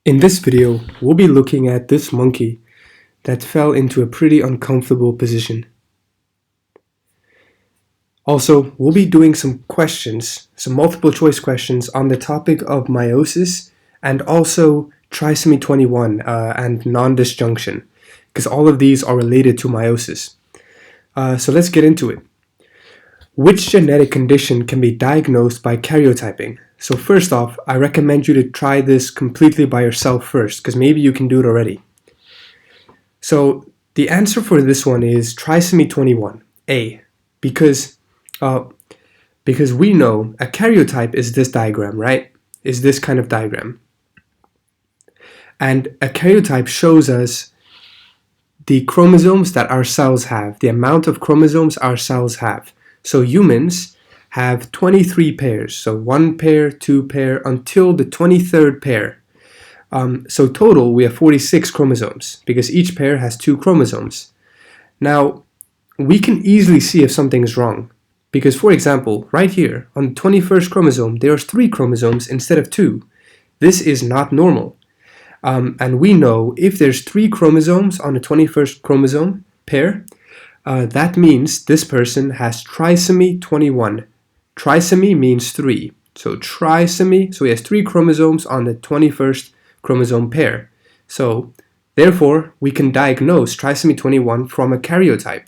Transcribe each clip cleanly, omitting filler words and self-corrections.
In this video, we'll be looking at this monkey that fell into a pretty uncomfortable position. Also, we'll be doing some questions, some multiple choice questions on the topic of meiosis and also trisomy 21 and non-disjunction, because all of these are related to meiosis. So let's get into it. Which genetic condition can be diagnosed by karyotyping? So first off, I recommend you to try this completely by yourself first, because maybe you can do it already. So the answer for this one is trisomy 21, A, because we know a karyotype is this diagram, right? Is this kind of diagram. And a karyotype shows us the chromosomes that our cells have, the amount of chromosomes our cells have. So humans have 23 pairs, so 1 pair, 2 pair, until the 23rd pair. So total, we have 46 chromosomes, because each pair has 2 chromosomes. Now, we can easily see if something is wrong, because for example, right here, on the 21st chromosome, there's 3 chromosomes instead of 2. This is not normal. And we know if there's 3 chromosomes on the 21st chromosome pair, that means this person has trisomy 21. Trisomy means 3. So trisomy, so he has 3 chromosomes on the 21st chromosome pair. So therefore, we can diagnose trisomy 21 from a karyotype.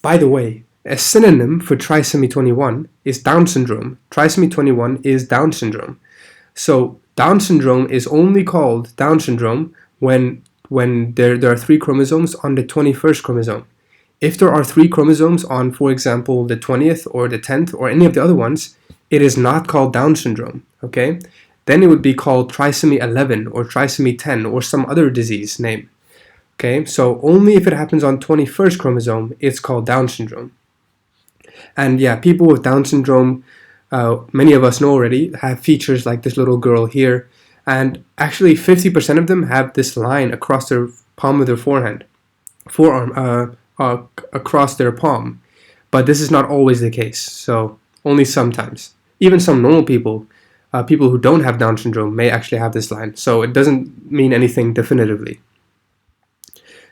By the way, a synonym for trisomy 21 is Down syndrome. Trisomy 21 is Down syndrome. So Down syndrome is only called Down syndrome when there are 3 chromosomes on the 21st chromosome. If there are 3 chromosomes on, for example, the 20th or the 10th or any of the other ones, it is not called Down syndrome, okay? Then it would be called trisomy 11 or trisomy 10 or some other disease name, okay? So only if it happens on 21st chromosome, it's called Down syndrome. And yeah, people with Down syndrome, many of us know already, have features like this little girl here. And actually 50% of them have this line across their palm of their forearm, across their palm. But this is not always the case, so only sometimes. Even some normal people, people who don't have Down syndrome may actually have this line, so it doesn't mean anything definitively.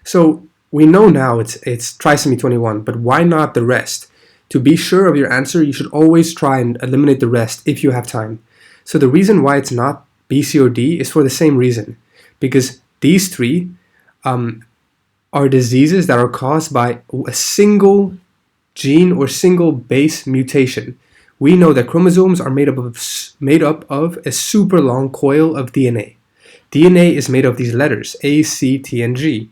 So we know now it's trisomy 21, but why not the rest? To be sure of your answer, you should always try and eliminate the rest if you have time. So the reason why it's not B, C, or D is for the same reason, because these 3 are diseases that are caused by a single gene or single base mutation. We know that chromosomes are made up of a super long coil of DNA. DNA is made of these letters, A, C, T, and G.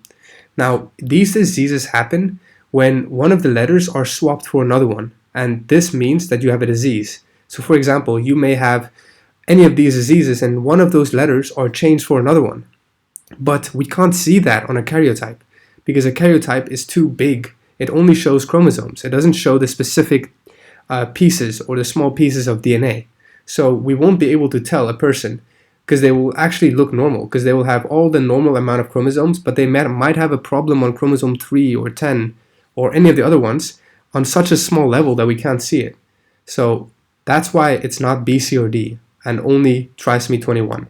Now, these diseases happen when one of the letters are swapped for another one, and this means that you have a disease. So for example, you may have any of these diseases and one of those letters are changed for another one. But we can't see that on a karyotype, because a karyotype is too big. It only shows chromosomes. It doesn't show the specific pieces or the small pieces of DNA. So we won't be able to tell a person, because they will actually look normal, because they will have all the normal amount of chromosomes, but they might have a problem on chromosome 3 or 10 or any of the other ones on such a small level that we can't see it. So that's why it's not B, C, or D, and only trisomy 21.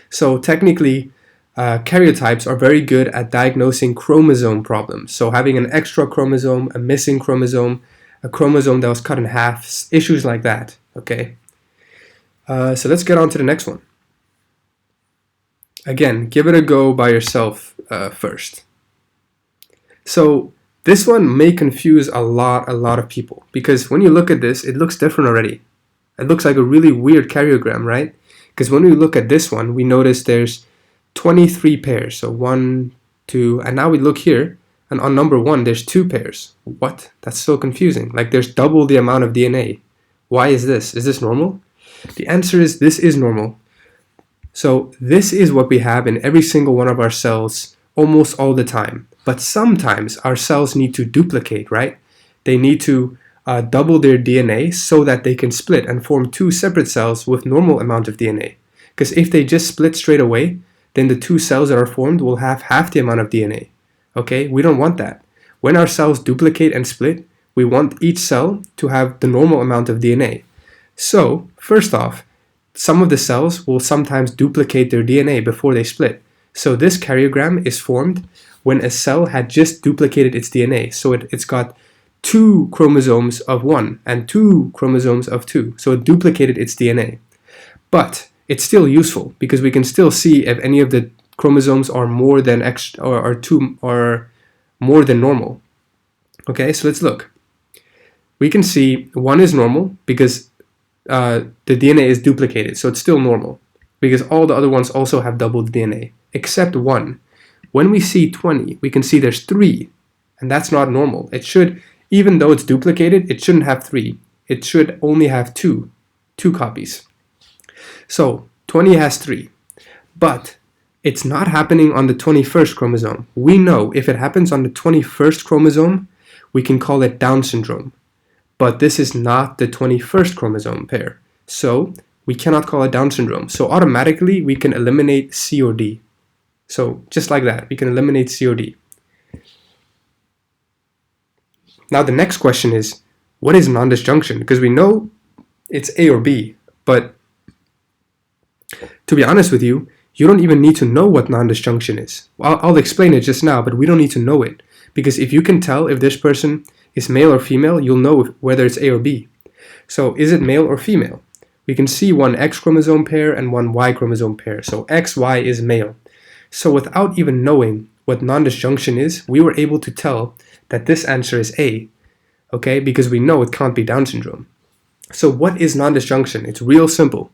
So technically, karyotypes are very good at diagnosing chromosome problems. So having an extra chromosome, a missing chromosome, a chromosome that was cut in half, issues like that, okay? So let's get on to the next one. Again, give it a go by yourself first. So this one may confuse a lot of people, because when you look at this, it looks different already. It looks like a really weird karyogram, right? Because when we look at this one, we notice there's 23 pairs. So 1, 2, and now we look here, and on number 1, there's 2 pairs. What? That's so confusing. Like there's double the amount of DNA. Why is this? Is this normal? The answer is this is normal. So this is what we have in every single one of our cells almost all the time. But sometimes our cells need to duplicate, right? They need to double their DNA so that they can split and form 2 separate cells with normal amount of DNA. Because if they just split straight away, then the 2 cells that are formed will have half the amount of DNA. Okay, we don't want that. When our cells duplicate and split, we want each cell to have the normal amount of DNA. So, first off, some of the cells will sometimes duplicate their DNA before they split. So this karyogram is formed when a cell had just duplicated its DNA. So it's got 2 chromosomes of 1 and 2 chromosomes of 2. So it duplicated its DNA. But it's still useful because we can still see if any of the chromosomes are more than more than normal. Okay, so let's look. We can see 1 is normal because the DNA is duplicated, so it's still normal because all the other ones also have doubled DNA, except 1. When we see 20, we can see there's 3, and that's not normal. It should, even though it's duplicated, it shouldn't have 3. It should only have 2 copies. So 20 has 3, but it's not happening on the 21st chromosome. We know if it happens on the 21st chromosome, we can call it Down syndrome. But this is not the 21st chromosome pair, so we cannot call it Down syndrome. So automatically we can eliminate C or D. So just like that, we can eliminate C or D. Now the next question is, what is non-disjunction? Because we know it's A or B, but to be honest with you, you don't even need to know what non-disjunction is. I'll explain it just now, but we don't need to know it. Because if you can tell if this person is male or female, you'll know whether it's A or B. So is it male or female? We can see one X chromosome pair and one Y chromosome pair. So XY is male. So without even knowing what non-disjunction is, we were able to tell that this answer is A. Okay, because we know it can't be Down syndrome. So what is non-disjunction? It's real simple.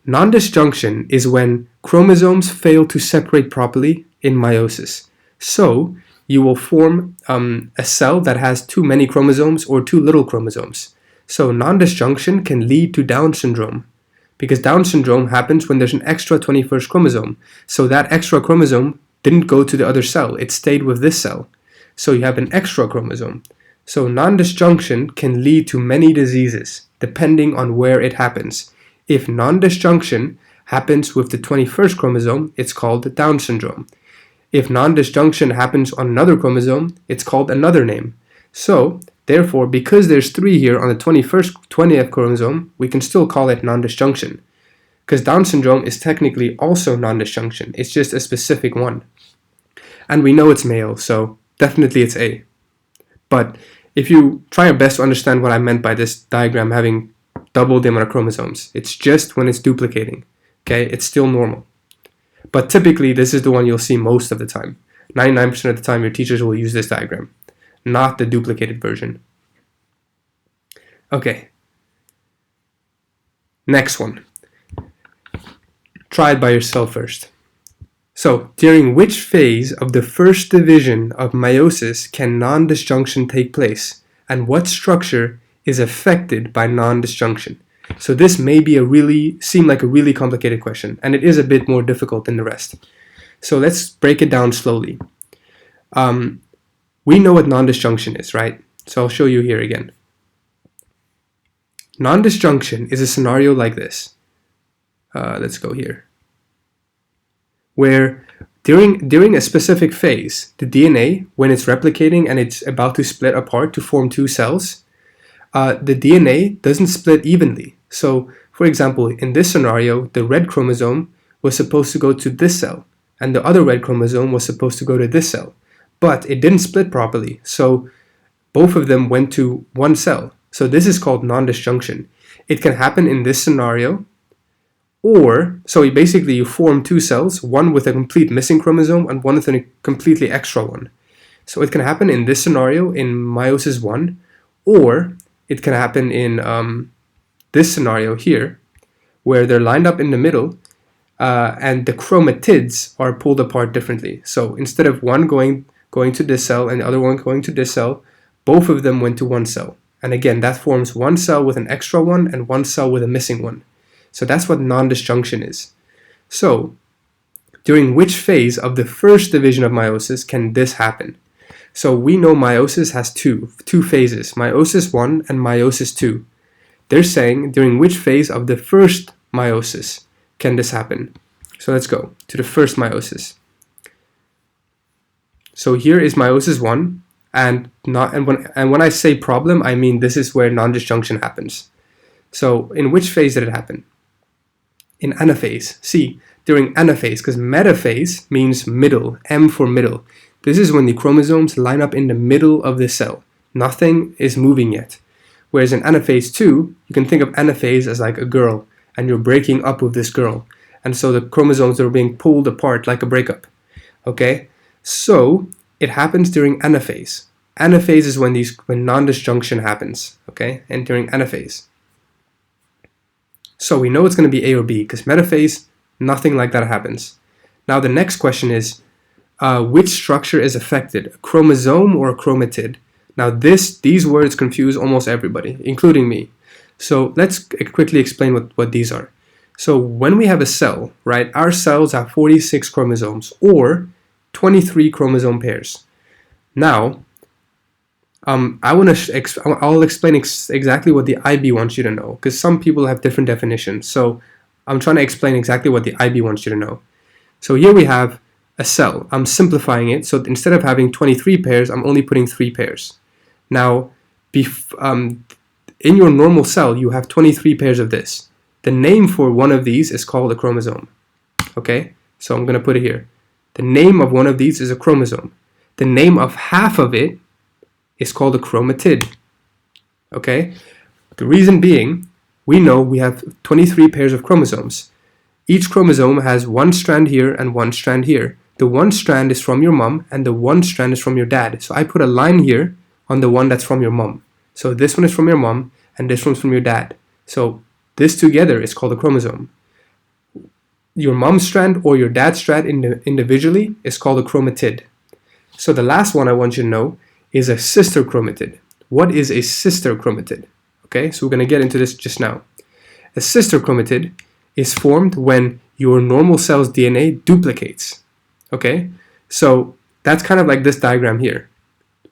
Non-disjunction is when chromosomes fail to separate properly in meiosis. So you will form a cell that has too many chromosomes or too little chromosomes. So non-disjunction can lead to Down syndrome because Down syndrome happens when there's an extra 21st chromosome. So that extra chromosome didn't go to the other cell, it stayed with this cell. So you have an extra chromosome. So non-disjunction can lead to many diseases depending on where it happens. If non-disjunction happens with the 21st chromosome, it's called Down syndrome. If non-disjunction happens on another chromosome, it's called another name. So, therefore, because there's 3 here on the 20th chromosome, we can still call it non-disjunction. Because Down syndrome is technically also non-disjunction. It's just a specific one. And we know it's male, so definitely it's A. But if you try your best to understand what I meant by this diagram having double the amount of chromosomes, it's just when it's duplicating. Okay, it's still normal. But typically, this is the one you'll see most of the time. 99% of the time, your teachers will use this diagram, not the duplicated version. Okay. Next one. Try it by yourself first. So, during which phase of the first division of meiosis can non-disjunction take place? And what structure is affected by non-disjunction? So this may be seem like a really complicated question, and it is a bit more difficult than the rest. So let's break it down slowly. We know what non-disjunction is, right? So I'll show you here again. Non-disjunction is a scenario like this. Let's go here. Where during a specific phase, the DNA, when it's replicating and it's about to split apart to form 2 cells, the DNA doesn't split evenly. So, for example, in this scenario, the red chromosome was supposed to go to this cell, and the other red chromosome was supposed to go to this cell. But it didn't split properly, so both of them went to one cell. So this is called non-disjunction. It can happen in this scenario, or, so basically you form 2 cells, one with a complete missing chromosome and one with a completely extra one. So it can happen in this scenario in meiosis 1, or it can happen in this scenario here, where they're lined up in the middle and the chromatids are pulled apart differently. So instead of one going to this cell and the other one going to this cell, both of them went to one cell. And again, that forms one cell with an extra one and one cell with a missing one. So that's what non-disjunction is. So during which phase of the first division of meiosis can this happen? So we know meiosis has two phases, meiosis 1 and meiosis 2. They're saying during which phase of the first meiosis can this happen? So let's go to the first meiosis. So here is meiosis 1, and when I say problem, I mean this is where non-disjunction happens. So in which phase did it happen? in anaphase. See, during anaphase, because metaphase means middle, M for middle. This is when the chromosomes line up in the middle of the cell. Nothing is moving yet. Whereas in anaphase 2, you can think of anaphase as like a girl, and you're breaking up with this girl. And so the chromosomes are being pulled apart like a breakup. Okay? So it happens during anaphase. Anaphase is when non-disjunction happens. Okay? And during anaphase. So we know it's going to be A or B, because metaphase, nothing like that happens. Now the next question is, which structure is affected, a chromosome or a chromatid? Now these words confuse almost everybody, including me. So let's quickly explain what these are. So when we have a cell, right, our cells have 46 chromosomes or 23 chromosome pairs. Now, I'll explain exactly what the IB wants you to know, because some people have different definitions. So I'm trying to explain exactly what the IB wants you to know. So here we have a cell. I'm simplifying it. So instead of having 23 pairs, I'm only putting 3 pairs. Now, in your normal cell, you have 23 pairs of this. The name for one of these is called a chromosome. Okay? So I'm going to put it here. The name of one of these is a chromosome. The name of half of it is called a chromatid. Okay? The reason being, we know we have 23 pairs of chromosomes. Each chromosome has one strand here and one strand here. The one strand is from your mom and the one strand is from your dad. So I put a line here on the one that's from your mom. So this one is from your mom and this one's from your dad. So this together is called a chromosome. Your mom's strand or your dad's strand individually is called a chromatid. So the last one I want you to know is a sister chromatid. What is a sister chromatid? Okay, so we're going to get into this just now. A sister chromatid is formed when your normal cell's DNA duplicates. Okay, so that's kind of like this diagram here.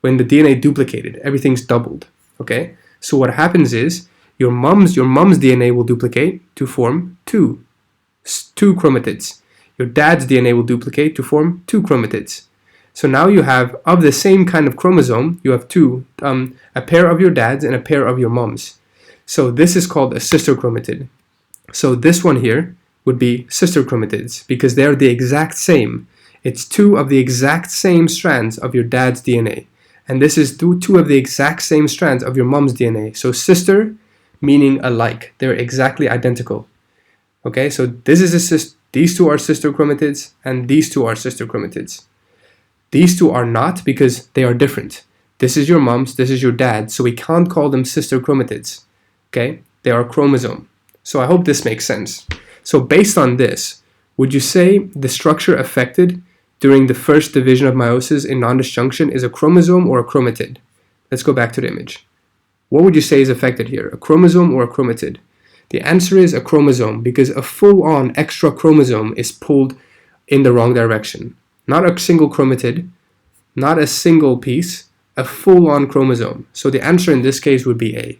When the DNA duplicated, everything's doubled. Okay, so what happens is your mom's DNA will duplicate to form two chromatids. Your dad's DNA will duplicate to form 2 chromatids. So now you have, of the same kind of chromosome, you have two, a pair of your dad's and a pair of your mom's. So this is called a sister chromatid. So this one here would be sister chromatids because they're the exact same. It's 2 of the exact same strands of your dad's DNA. And this is 2 of the exact same strands of your mom's DNA. So sister meaning alike. They're exactly identical. Okay, so this is these 2 are sister chromatids and these 2 are sister chromatids. These 2 are not because they are different. This is your mom's, this is your dad's, so we can't call them sister chromatids. Okay, they are chromosome. So I hope this makes sense. So based on this, would you say the structure affected during the first division of meiosis in non-disjunction is a chromosome or a chromatid? Let's go back to the image. What would you say is affected here, a chromosome or a chromatid? The answer is a chromosome because a full-on extra chromosome is pulled in the wrong direction. Not a single chromatid, not a single piece, a full-on chromosome. So the answer in this case would be A.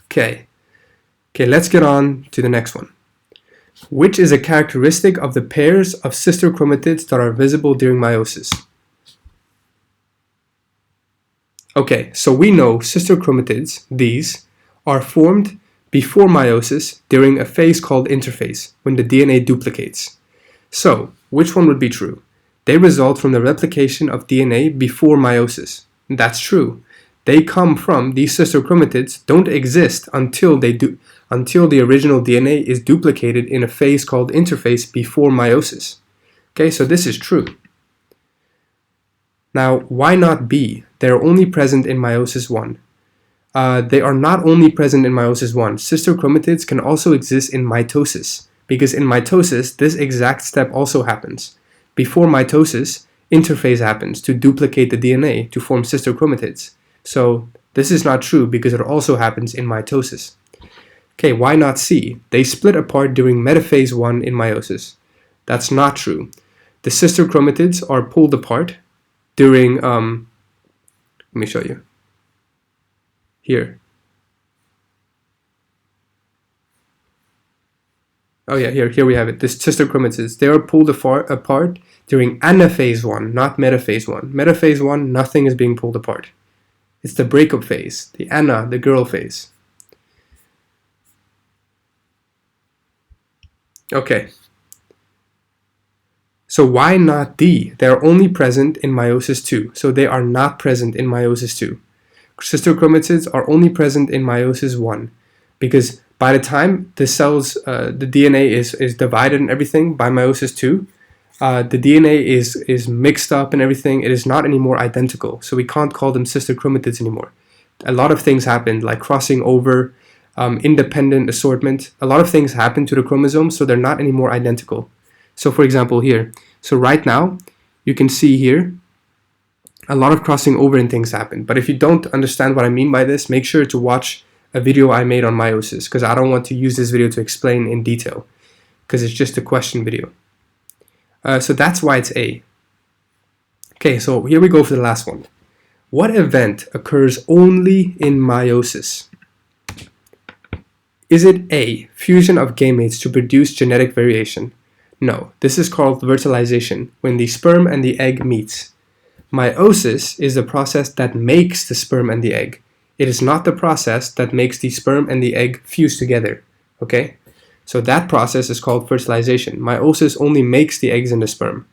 Okay, let's get on to the next one. Which is a characteristic of the pairs of sister chromatids that are visible during meiosis? Okay, so we know sister chromatids, these, are formed before meiosis during a phase called interphase, when the DNA duplicates. So, which one would be true? They result from the replication of DNA before meiosis. That's true. They come from, these sister chromatids don't exist until the original DNA is duplicated in a phase called interphase before meiosis. Okay, so this is true. Now, why not B? They are only present in meiosis 1. They are not only present in meiosis 1. Sister chromatids can also exist in mitosis, because in mitosis, this exact step also happens. Before mitosis, interphase happens to duplicate the DNA to form sister chromatids. So this is not true because it also happens in mitosis. Okay, why not C? They split apart during metaphase 1 in meiosis. That's not true. The sister chromatids are pulled apart during, let me show you. Here. Oh yeah, here we have it. The sister chromatids, they are pulled apart during anaphase 1, not metaphase 1. Metaphase 1, nothing is being pulled apart. It's the breakup phase, the ana, the girl phase. Okay. So why not D? They're only present in meiosis II. So they are not present in meiosis II. Sister chromatids are only present in meiosis I, because by the time the cells, the DNA is divided and everything by meiosis II, the DNA is mixed up and everything. It is not anymore identical. So we can't call them sister chromatids anymore. A lot of things happened, like crossing over, independent assortment. A lot of things happen to the chromosomes, so they're not anymore identical. So for example here, so right now you can see here a lot of crossing over and things happen. But if you don't understand what I mean by this, make sure to watch a video I made on meiosis, because I don't want to use this video to explain in detail, because it's just a question video. So that's why it's A. Okay, so here we go for the last one. What event occurs only in meiosis? Is it A, fusion of gametes to produce genetic variation? No, this is called fertilization, when the sperm and the egg meets. Meiosis is the process that makes the sperm and the egg. It is not the process that makes the sperm and the egg fuse together. Okay? So that process is called fertilization. Meiosis only makes the eggs and the sperm.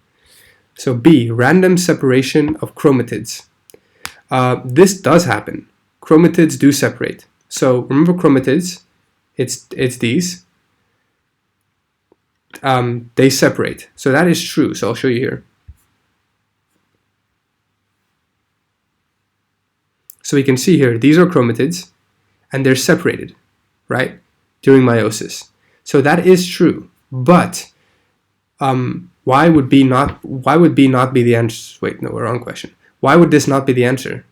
So B, random separation of chromatids. This does happen. Chromatids do separate. So remember chromatids, it's these. They separate. So that is true. So I'll show you here. So we can see here, these are chromatids, and they're separated, right, during meiosis. So that is true. But why would B not be the answer? Wait, no, wrong question. Why would this not be the answer?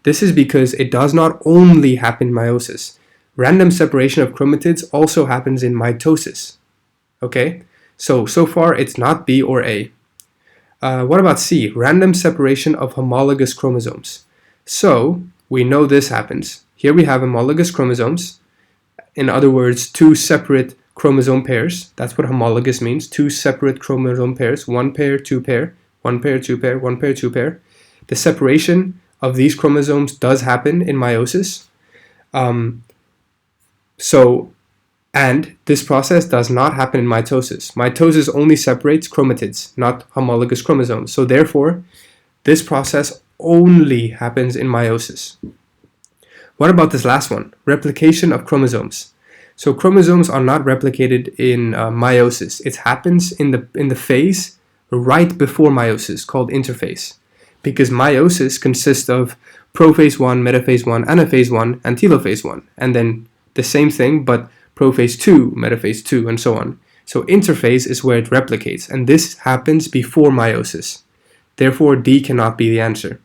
This is because it does not only happen in meiosis. Random separation of chromatids also happens in mitosis. Okay, so far it's not B or A. What about C? Random separation of homologous chromosomes. So we know this happens. Here we have homologous chromosomes. In other words, two separate chromosome pairs. That's what homologous means. Two separate chromosome pairs. One pair, two pair. One pair, two pair. One pair, two pair. The separation of these chromosomes does happen in meiosis. And this process does not happen in mitosis. Mitosis only separates chromatids, not homologous chromosomes. So therefore, this process only happens in meiosis. What about this last one? Replication of chromosomes. So chromosomes are not replicated in meiosis. It happens in the phase right before meiosis, called interphase. Because meiosis consists of prophase 1, metaphase 1, anaphase 1, and telophase 1. And then the same thing, but prophase 2, metaphase 2, and so on. So interphase is where it replicates, and this happens before meiosis. Therefore, D cannot be the answer.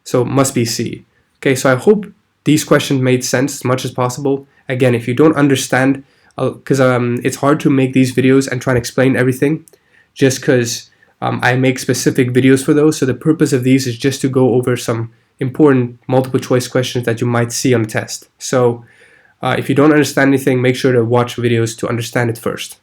So it must be C. Okay, so I hope these questions made sense as much as possible. Again, if you don't understand, because it's hard to make these videos and try and explain everything, just because I make specific videos for those. So the purpose of these is just to go over some important multiple choice questions that you might see on the test. So if you don't understand anything, make sure to watch videos to understand it first.